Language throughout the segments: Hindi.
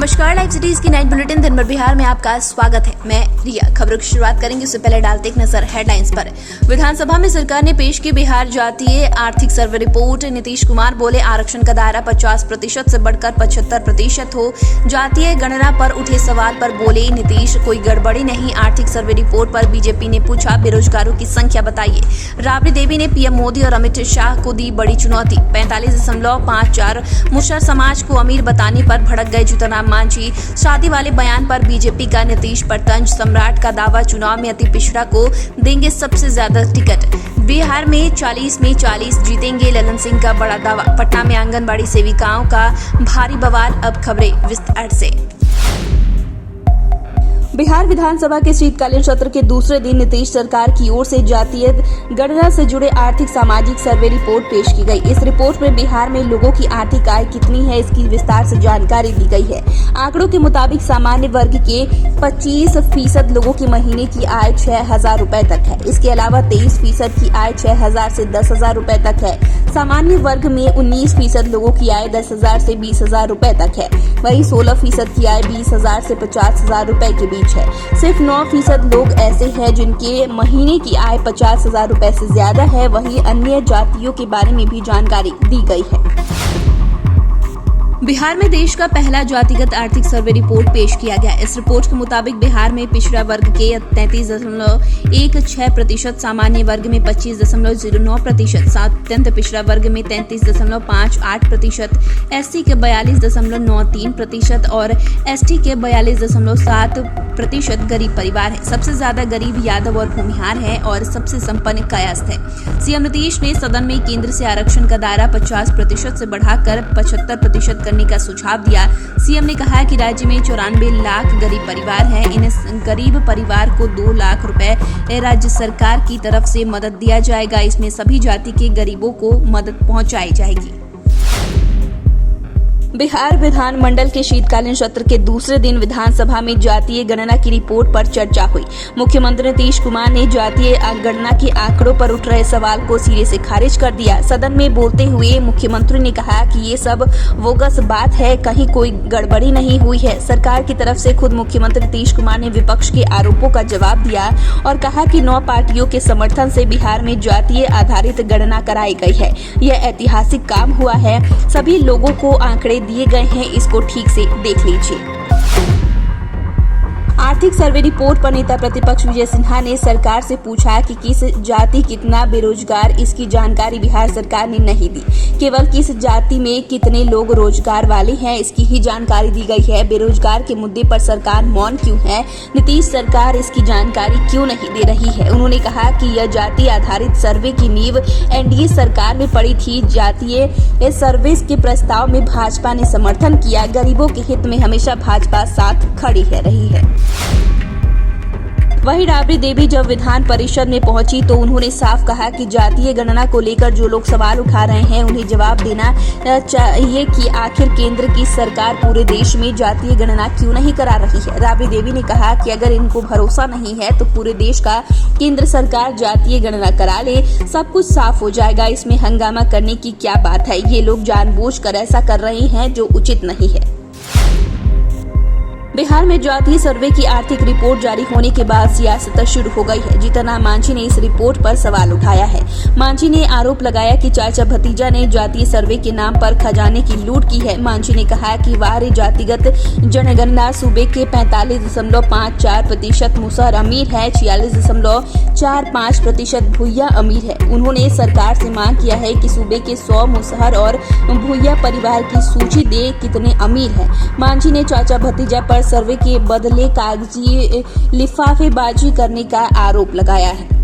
नमस्कार, लाइव सिटीज की नाइट बुलेटिन दिन भर बिहार में आपका स्वागत है। मैं रिया। खबरों की शुरुआत करेंगे, उससे पहले डालते एक नजर हेडलाइंस पर। विधानसभा में सरकार ने पेश की बिहार जातीय आर्थिक सर्वे रिपोर्ट। नीतीश कुमार बोले आरक्षण का दायरा 50% से बढ़कर 75% हो। जातीय गणना पर उठे सवाल पर बोले नीतीश, कोई गड़बड़ी नहीं। आर्थिक सर्वे रिपोर्ट पर बीजेपी ने पूछा, बेरोजगारों की संख्या बताइए। राबड़ी देवी ने पीएम मोदी और अमित शाह को दी बड़ी चुनौती। 45.54 मुसहर समाज को अमीर बताने पर भड़क गए जीतनराम मांझी। शादी वाले बयान पर बीजेपी का नीतीश पर तंज। सम्राट का दावा, चुनाव में अति पिछड़ा को देंगे सबसे ज्यादा टिकट। बिहार में 40 में 40 जीतेंगे, ललन सिंह का बड़ा दावा। पटना में आंगनबाड़ी सेविकाओं का भारी बवाल। अब खबरें विस्तार से। बिहार विधानसभा के शीतकालीन सत्र के दूसरे दिन नीतीश सरकार की ओर से जातीय गणना से जुड़े आर्थिक सामाजिक सर्वे रिपोर्ट पेश की गई। इस रिपोर्ट में बिहार में लोगों की आर्थिक आय कितनी है, इसकी विस्तार से जानकारी दी गई है। आंकड़ों के मुताबिक सामान्य वर्ग के 25% लोगों की महीने की आय 6,000 रुपए तक है। इसके अलावा 23% की आय 6,000 से 10,000 रुपए तक है। सामान्य वर्ग में 19% लोगों की आय 10,000 से 20,000 रुपए तक है। वहीं 16% की आय 20,000 से 50,000 रुपए के बीच है। सिर्फ 9% लोग ऐसे हैं जिनके महीने की आय 50,000 रुपए से ज्यादा है। वहीं अन्य जातियों के बारे में भी जानकारी दी गई है। बिहार में देश का पहला जातिगत आर्थिक सर्वे रिपोर्ट पेश किया गया। इस रिपोर्ट के मुताबिक बिहार में पिछड़ा वर्ग के 33.16%, सामान्य वर्ग में 25.09%, अत्यंत पिछड़ा वर्ग में 33.58%, एससी के 42.93% और एसटी के 42.7% गरीब परिवार है। सबसे ज्यादा गरीब यादव और भूमिहार है और सबसे संपन्न कायस्थ है। सीएम नीतीश ने सदन में केंद्र से आरक्षण का दायरा 50% से बढ़ाकर 75% करने का सुझाव दिया। सीएम ने कहा कि राज्य में 94 लाख गरीब परिवार हैं। इन गरीब परिवार को 2 लाख रुपए राज्य सरकार की तरफ से मदद दिया जाएगा। इसमें सभी जाति के गरीबों को मदद पहुंचाई जाएगी। बिहार विधानमंडल के शीतकालीन सत्र के दूसरे दिन विधानसभा में जातीय गणना की रिपोर्ट पर चर्चा हुई। मुख्यमंत्री नीतीश कुमार ने जातीय गणना के आंकड़ों पर उठ रहे सवाल को सिरे से खारिज कर दिया। सदन में बोलते हुए मुख्यमंत्री ने कहा कि ये सब बोगस बात है, कहीं कोई गड़बड़ी नहीं हुई है। सरकार की तरफ से खुद मुख्यमंत्री नीतीश कुमार ने विपक्ष के आरोपों का जवाब दिया और कहा कि 9 पार्टियों के समर्थन से बिहार में जातीय आधारित गणना कराई गई है। यह ऐतिहासिक काम हुआ है। सभी लोगों को आंकड़े दिए गए हैं, इसको ठीक से देख लीजिए। आर्थिक सर्वे रिपोर्ट पर नेता प्रतिपक्ष विजय सिन्हा ने सरकार से पूछा कि किस जाति कितना बेरोजगार, इसकी जानकारी बिहार सरकार ने नहीं दी। केवल किस जाति में कितने लोग रोजगार वाले हैं, इसकी ही जानकारी दी गई है। बेरोजगार के मुद्दे पर सरकार मौन क्यों है? नीतीश सरकार इसकी जानकारी क्यों नहीं दे रही है? उन्होंने कहा कि यह जाति आधारित सर्वे की नींव एनडीए सरकार में पड़ी थी। जातीय सर्वे के प्रस्ताव में भाजपा ने समर्थन किया। गरीबों के हित में हमेशा भाजपा साथ खड़ी रही है। वहीं राबड़ी देवी जब विधान परिषद में पहुंची तो उन्होंने साफ कहा कि जातीय गणना को लेकर जो लोग सवाल उठा रहे हैं उन्हें जवाब देना चाहिए कि आखिर केंद्र की सरकार पूरे देश में जातीय गणना क्यों नहीं करा रही है। राबड़ी देवी ने कहा कि अगर इनको भरोसा नहीं है तो पूरे देश का केंद्र सरकार जातीय गणना करा ले, सब कुछ साफ हो जाएगा। इसमें हंगामा करने की क्या बात है? ये लोग जानबूझकर ऐसा कर रहे हैं जो उचित नहीं है। बिहार में जातीय सर्वे की आर्थिक रिपोर्ट जारी होने के बाद सियासत शुरू हो गई है। जीतनराम मांझी ने इस रिपोर्ट पर सवाल उठाया है। मांझी ने आरोप लगाया कि चाचा भतीजा ने जातीय सर्वे के नाम पर खजाने की लूट की है। मांझी ने कहा कि वार्ड जातिगत जनगणना सूबे के 45.54% मुसहर अमीर है, 46.45% भुइयां अमीर है। उन्होंने सरकार से मांग किया है कि सूबे के 100 मुसहर और भुइयां परिवार की सूची दे कितने अमीर है। मांझी ने चाचा भतीजा पर सर्वे के बदले कागजी लिफाफेबाजी करने का आरोप लगाया है।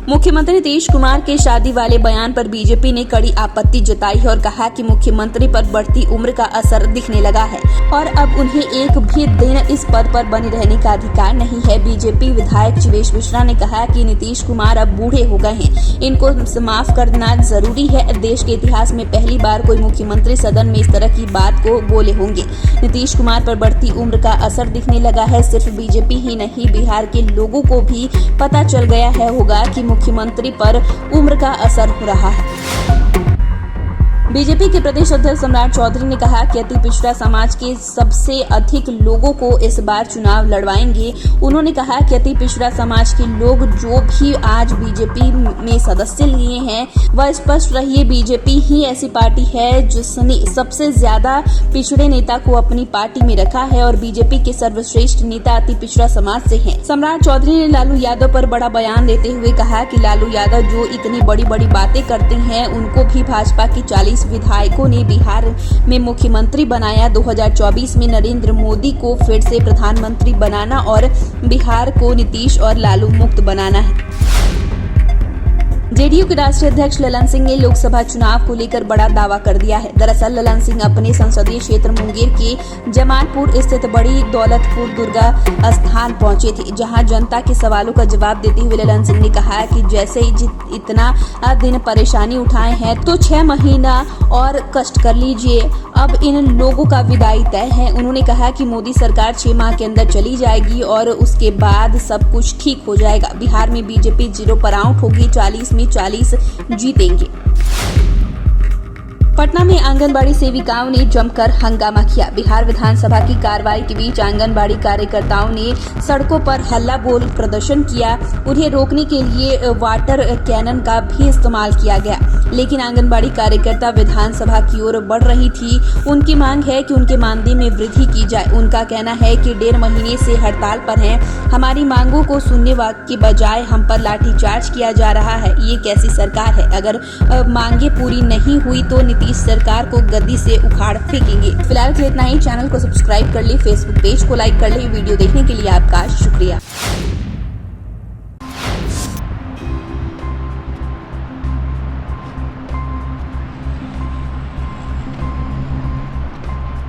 मुख्यमंत्री नीतीश कुमार के शादी वाले बयान पर बीजेपी ने कड़ी आपत्ति जताई है और कहा कि मुख्यमंत्री पर बढ़ती उम्र का असर दिखने लगा है और अब उन्हें एक भी दिन इस पद पर बने रहने का अधिकार नहीं है। बीजेपी विधायक जीवेश मिश्रा ने कहा कि नीतीश कुमार अब बूढ़े हो गए हैं, इनको माफ करना जरूरी है। देश के इतिहास में पहली बार कोई मुख्यमंत्री सदन में इस तरह की बात को बोले होंगे। नीतीश कुमार पर बढ़ती उम्र का असर दिखने लगा है। सिर्फ बीजेपी ही नहीं, बिहार के लोगों को भी पता चल गया है होगा कि मुख्यमंत्री पर उम्र का असर हो रहा है। बीजेपी के प्रदेश अध्यक्ष सम्राट चौधरी ने कहा कि अति पिछड़ा समाज के सबसे अधिक लोगों को इस बार चुनाव लड़वाएंगे। उन्होंने कहा कि अति पिछड़ा समाज के लोग जो भी आज बीजेपी में सदस्य लिए हैं, वह स्पष्ट रहिए, बीजेपी ही ऐसी पार्टी है जिसने सबसे ज्यादा पिछड़े नेता को अपनी पार्टी में रखा है और बीजेपी के सर्वश्रेष्ठ नेता अति पिछड़ा समाज से हैं। सम्राट चौधरी ने लालू यादव पर बड़ा बयान देते हुए कहा कि लालू यादव जो इतनी बड़ी बड़ी बातें करते हैं, उनको भी भाजपा की 40 विधायकों ने बिहार में मुख्यमंत्री बनाया। 2024 में नरेंद्र मोदी को फिर से प्रधानमंत्री बनाना और बिहार को नीतीश और लालू मुक्त बनाना है। जेडीयू के राष्ट्रीय अध्यक्ष ललन सिंह ने लोकसभा चुनाव को लेकर बड़ा दावा कर दिया है। दरअसल ललन सिंह अपने संसदीय क्षेत्र मुंगेर के जमालपुर स्थित बड़ी दौलतपुर दुर्गा स्थान पहुंचे थे, जहां जनता के सवालों का जवाब देते हुए ललन सिंह ने कहा कि जैसे इतना दिन परेशानी उठाए हैं तो 6 महीना और कष्ट कर लीजिए, अब इन लोगों का विदाई तय है। उन्होंने कहा कि मोदी सरकार 6 माह के अंदर चली जाएगी और उसके बाद सब कुछ ठीक हो जाएगा। बिहार में बीजेपी 0 पर आउट होगी, 40 में 40 जीतेंगे। पटना में आंगनबाड़ी सेविकाओं ने जमकर हंगामा किया। बिहार विधानसभा की कार्रवाई के बीच आंगनबाड़ी कार्यकर्ताओं ने सड़कों पर हल्ला बोल प्रदर्शन किया। उन्हें रोकने के लिए वाटर कैनन का भी इस्तेमाल किया गया, लेकिन आंगनबाड़ी कार्यकर्ता विधानसभा की ओर बढ़ रही थी। उनकी मांग है कि उनके मानदेय में वृद्धि की जाए। उनका कहना है कि 1.5 महीने से हड़ताल पर हैं, हमारी मांगों को सुनने के बजाय हम पर लाठीचार्ज किया जा रहा है। ये कैसी सरकार है? अगर मांगे पूरी नहीं हुई तो नीतीश सरकार को गद्दी से उखाड़ फेंकेंगे। फिलहाल के लिए इतना ही। चैनल को सब्सक्राइब कर ले, फेसबुक पेज को लाइक कर ले। वीडियो देखने के लिए आपका शुक्रिया।